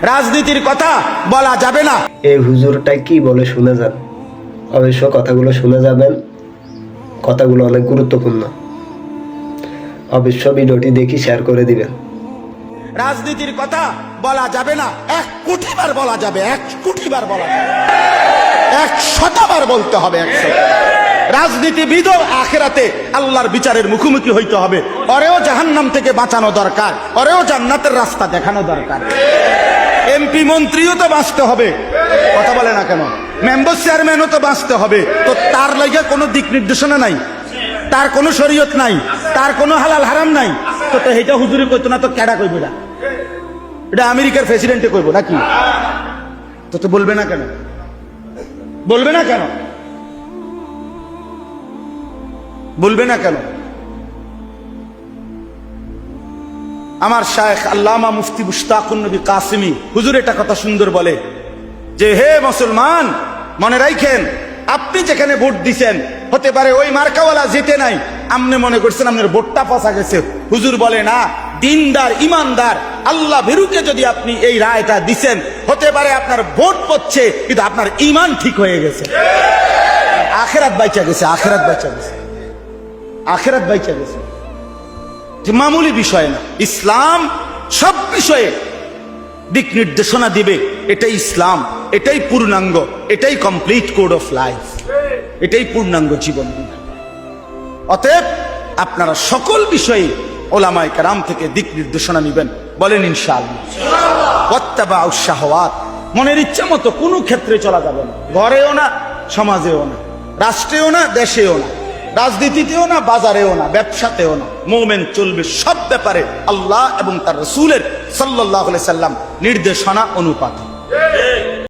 রাজনীতির কথা বলা যাবে না। এই হুজুরটা কি বলে শুনে যান, অবশ্য কথাগুলো শুনে যাবেন, কথাগুলো অনেক গুরুত্বপূর্ণ। অবশ্য ভিডিওটি দেখি শেয়ার করে দিবেন। রাজনীতির কথা বলা যাবে না, 1 কোটি বার বলা যাবে, 1 কোটি বার বলা যাবে, 100 বার বলতে হবে। 100 রাজনীতিবিদও আখিরাতে আল্লাহর বিচারের মুখোমুখি হইতে হবে। ওরেও জাহান্নাম থেকে বাঁচানো দরকার, ওরেও জান্নাতের রাস্তা দেখানো দরকার। এমপি মন্ত্রীও তো বাঁচতে হবে, কথা বলে না কেন? মেম্বার চেয়ারম্যানও তো বাঁচতে হবে। তো তার লাগে কোনো দিক নির্দেশনা নাই, তার কোনো শরীয়ত নাই, তার কোনো হালাল হারাম নাই। তো এইটা হুজুরে কইতো না, তো কেডা কইব? এটা আমেরিকার প্রেসিডেন্টে কইব নাকি? তো বলবে না কেন? বলবে না কেন? বলবে না কেন? আমার শায়েখ আল্লামা মুফতি মুশতাকুন নবী কাসিমি হুজুর এটা কথা সুন্দর বলে যে, হে মুসলমান, মনে রাখেন, আপনি যেখানে ভোট দিছেন হতে পারে ওই মার্কাওয়ালা জিতে নাই, আপনি মনে করছেন আপনার ভোটটা পচা গেছে। হুজুর বলে না, দিনদার ইমানদার আল্লাহ ভীরুকে যদি আপনি এই রায়টা দিছেন, হতে পারে আপনার ভোট পড়ছে কিন্তু আপনার ইমান ঠিক হয়ে গেছে, আখিরাত বাইচা গেছে, আখিরাত বাইচা গেছে, আখিরাত বাইচা গেছে। যে মামুলি বিষয় না, ইসলাম সব বিষয়ে দিক নির্দেশনা দিবে। এটাই ইসলাম, এটাই পূর্ণাঙ্গ, এটাই কমপ্লিট কোড অফ লাইফ, এটাই পূর্ণাঙ্গ জীবন। অতএব আপনারা সকল বিষয়ে ওলামায়ে কেরাম থেকে দিক নির্দেশনা নেবেন, বলেন ইনশাআল্লাহ। ওয়াত্তাবাউশ শাহওয়াত, মনের ইচ্ছা মতো কোনো ক্ষেত্রে চলা যাবে না, ঘরেও না, সমাজেও না, রাষ্ট্রেও না, দেশেও না, রাজনীতিতেও না, বাজারেও না, ব্যবসাতেও না। মুমিন চলবে সব ব্যাপারে আল্লাহ এবং তার রাসূলের সাল্লাল্লাহু আলাইহি সাল্লাম নির্দেশনা অনুপাতে।